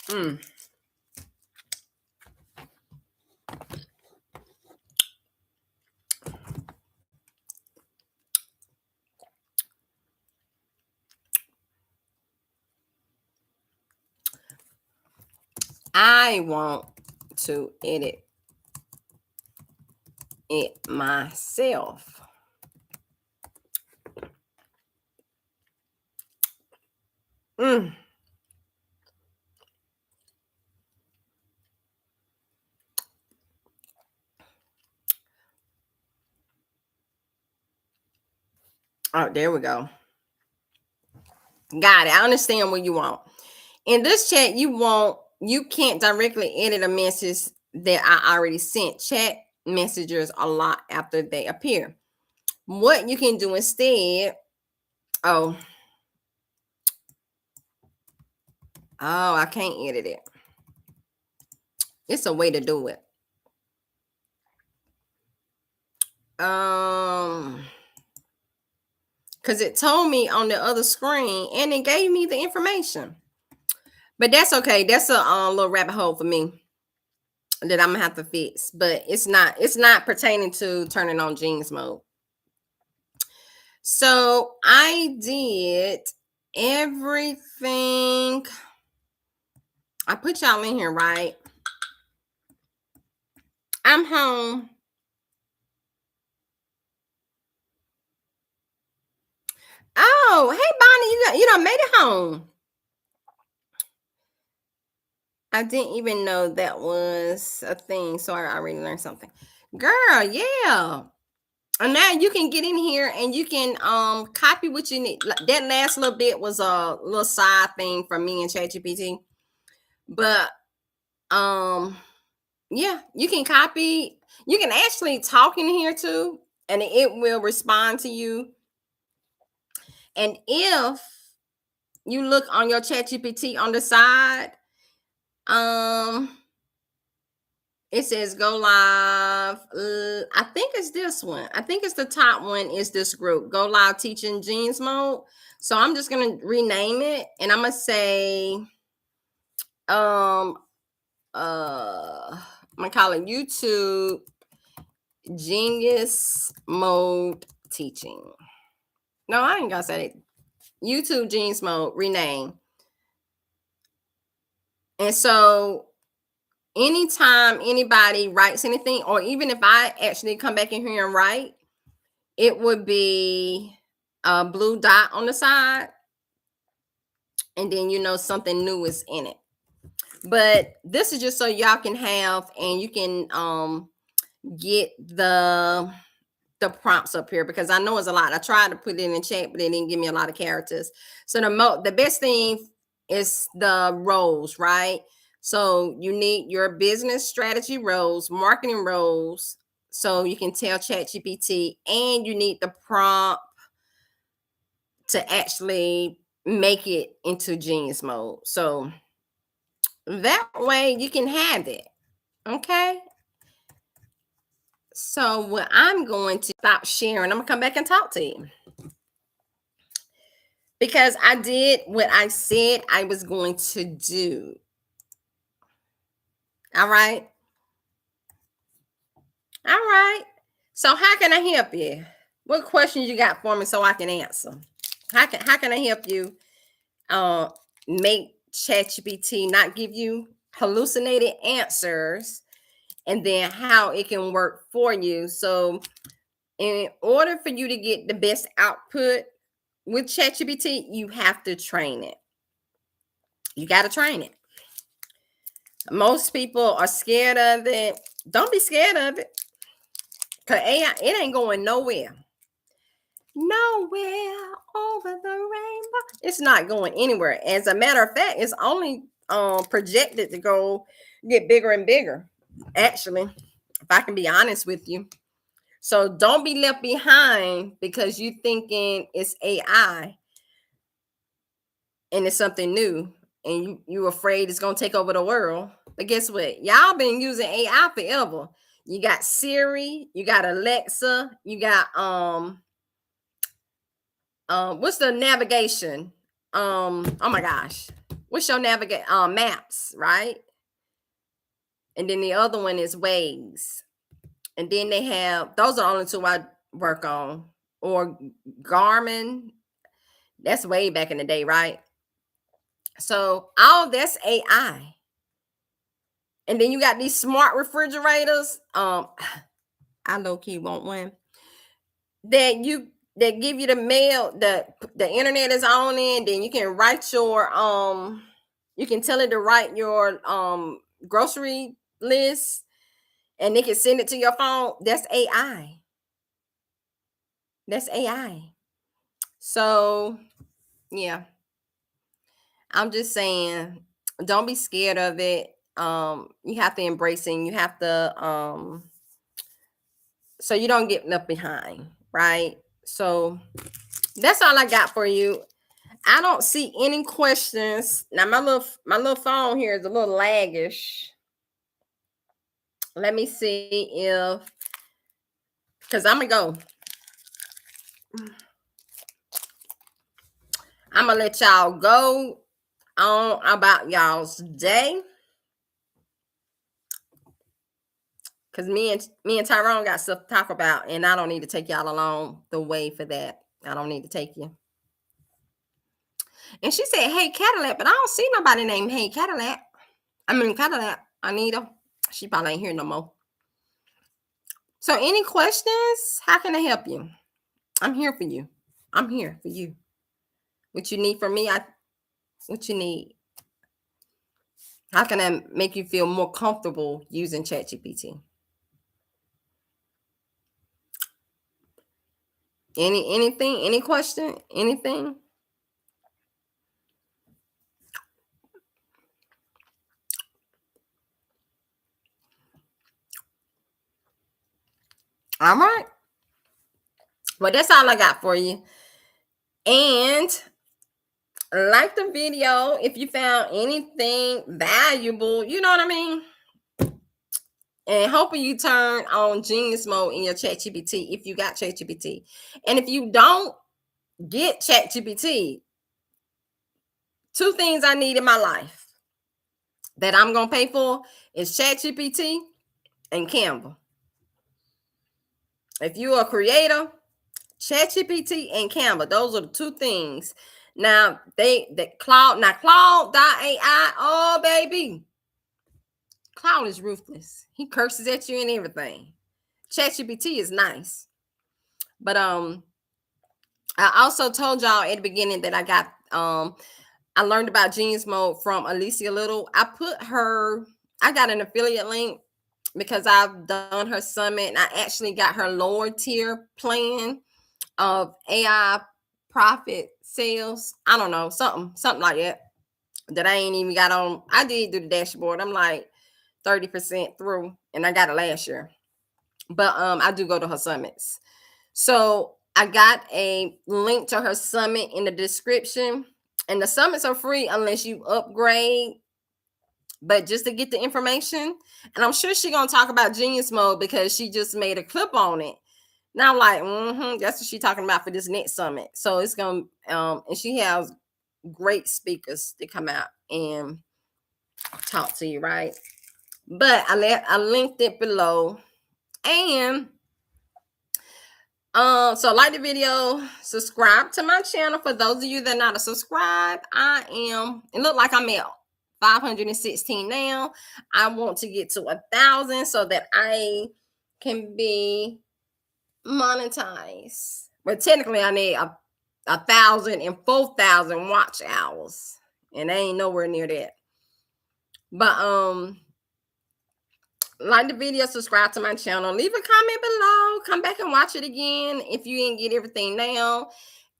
Speaker 1: Mm. I want to edit it myself. Mm. Oh, there we go. Got it. I understand what you want. In this chat, you can't directly edit a message that I already sent. Chat messengers a lot after they appear. What you can do instead, oh, I can't edit it. It's a way to do it. Because it told me on the other screen and it gave me the information. But that's okay. That's a little rabbit hole for me that I'm gonna have to fix. But it's not pertaining to turning on Genius mode. So I did everything. I put y'all in here, right? I'm home. Oh, hey Bonnie, you done made it home. I didn't even know that was a thing, so I already learned something. Girl, yeah. And now you can get in here and you can copy what you need. That last little bit was a little side thing from me and ChatGPT. But yeah, you can copy. You can actually talk in here too, and it will respond to you. And if you look on your ChatGPT on the side, it says go live. I think it's this one. I think it's the top one is this group, Go Live Teaching Genius Mode. So I'm just gonna rename it and I'm gonna say I'm gonna call it YouTube Genius Mode Teaching. No, I ain't gonna say it. YouTube Genius Mode rename. And so anytime anybody writes anything, or even if I actually come back in here and write, it would be a blue dot on the side, and then something new is in it. But this is just so y'all can have, and you can get the prompts up here, because I know it's a lot. I tried to put it in the chat, but it didn't give me a lot of characters. So the best thing is the roles, right? So you need your business strategy roles, marketing roles, so you can tell ChatGPT, and you need the prompt to actually make it into genius mode. So that way you can have it. Okay. So what I'm going to stop sharing, I'm gonna come back and talk to you, because I did what I said I was going to do. All right. All right. So how can I help you? What questions you got for me so I can answer? How can I help you uh make ChatGPT not give you hallucinated answers, and then how it can work for you? So in order for you to get the best output with ChatGPT, you have to train it. You got to train it. Most people are scared of it. Don't be scared of it, because AI, it ain't going nowhere. Nowhere over the rainbow. It's not going anywhere. As a matter of fact, it's only projected to go get bigger and bigger. Actually, if I can be honest with you. So don't be left behind because you thinking it's AI and it's something new, and you afraid it's gonna take over the world. But guess what? Y'all been using AI forever. You got Siri, you got Alexa, you got what's the navigation? Oh my gosh. What's your navigate maps, right? And then the other one is Waze. And then they have, those are the only two I work on. Or Garmin. That's way back in the day, right? So all that's AI. And then you got these smart refrigerators. I low key want one that give you the mail, the internet is on in, then you can write your you can tell it to write your grocery list, and it can send it to your phone. That's AI. That's AI. So yeah, I'm just saying, don't be scared of it. You have to embrace it, and you have to so you don't get left behind, right? So that's all I got for you. I don't see any questions. Now my little phone here is a little laggish. Let me see if, because I'm gonna go. I'm gonna let y'all go on about y'all's day. Cause me and Tyrone got stuff to talk about, and I don't need to take y'all along the way for that. I don't need to take you. And she said, "Hey Cadillac," but I don't see nobody named Hey Cadillac. I mean Cadillac, Anita. She probably ain't here no more. So any questions? How can I help you? I'm here for you. I'm here for you. What you need from me, what you need. How can I make you feel more comfortable using ChatGPT? Anything? Any question? Anything? All right. Well, that's all I got for you. And like the video if you found anything valuable, you know what I mean? And hoping you turn on genius mode in your ChatGPT if you got ChatGPT. And if you don't get ChatGPT, two things I need in my life that I'm gonna pay for is ChatGPT and Canva. If you're a creator, ChatGPT and Canva, those are the two things Now Claude.ai, oh baby. Claude is ruthless. He curses at you and everything. ChatGPT is nice. But I also told y'all at the beginning that I learned about Genius Mode from Alicia Little. I got an affiliate link because I've done her summit and I actually got her lower tier plan of AI profit sales. I don't know, something like that I ain't even got on. I did do the dashboard. I'm like 30% through and I got it last year. But I do go to her summits. So I got a link to her summit in the description. And the summits are free unless you upgrade. But just to get the information, and I'm sure she's gonna talk about Genius Mode because she just made a clip on it. Now I'm like, that's what she's talking about for this next summit. So it's gonna and she has great speakers to come out and talk to you, right? But I linked it below. And so like the video, subscribe to my channel. For those of you that are not a subscribe, it look like I'm at 516 now. I want to get to 1,000 so that I can be monetized. But technically I need 1,000 and 4,000 watch hours, and I ain't nowhere near that. But like the video, subscribe to my channel, leave a comment below, come back and watch it again if you didn't get everything now,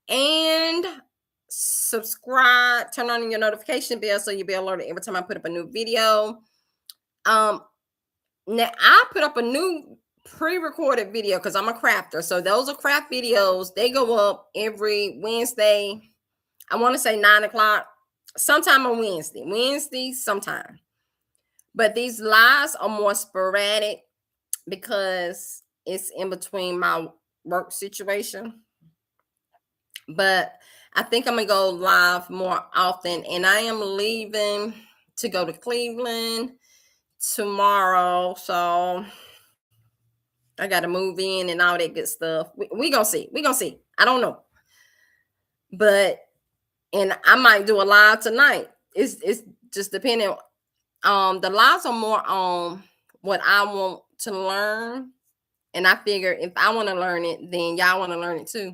Speaker 1: and subscribe, turn on your notification bell so you'll be alerted every time I put up a new video. Now I put up a new pre-recorded video because I'm a crafter, so those are craft videos. They go up every Wednesday. I want to say 9 o'clock, sometime on Wednesday sometime. But these lives are more sporadic because it's in between my work situation. But I think I'm going to go live more often. And I am leaving to go to Cleveland tomorrow. So I got to move in and all that good stuff. We going to see. We going to see. I don't know. And I might do a live tonight. It's just depending. The lives are more on what I want to learn, and I figure if I want to learn it, then y'all want to learn it too.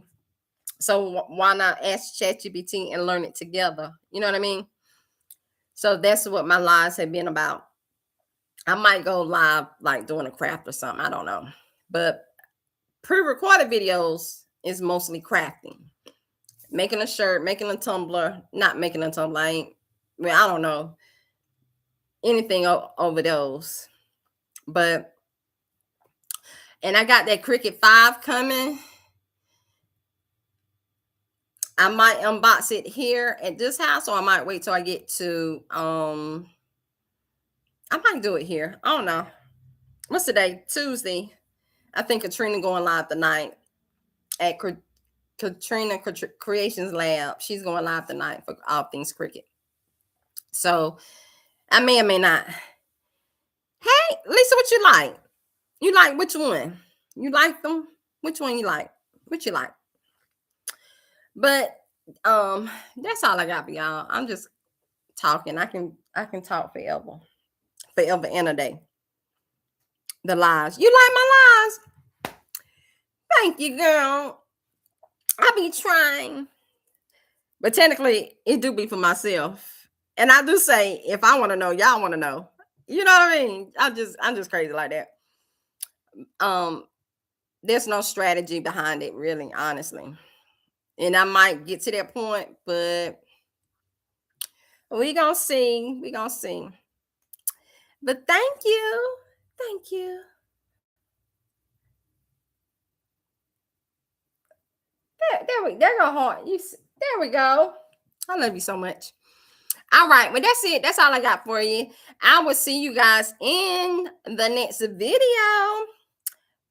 Speaker 1: So why not ask ChatGPT and learn it together? You know what I mean? So that's what my lives have been about. I might go live like doing a craft or something. I don't know, but pre-recorded videos is mostly crafting, making a shirt, making a tumbler, not making a tumbler. I don't know anything over those. But and I got that Cricut 5 coming. I might unbox it here at this house, or I might wait till I get to I might do it here. I don't know. What's today? Tuesday. I think Katrina going live tonight at Katrina Creations Lab. She's going live tonight for all things Cricut. So I may or may not. Hey, Lisa, what you like? You like which one? You like them? Which one you like? What you like? But that's all I got for y'all. I'm just talking. I can talk forever and a day. The lies. You like my lies? Thank you, girl. I be trying. But technically, it do be for myself. And I do say, if I want to know, y'all want to know. You know what I mean? I'm just crazy like that. There's no strategy behind it, really, honestly. And I might get to that point, but we gonna see. We gonna see. But thank you. Thank you. There go heart. There we go. I love you so much. All right, well, that's it. That's all I got for you. I will see you guys in the next video.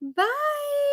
Speaker 1: Bye.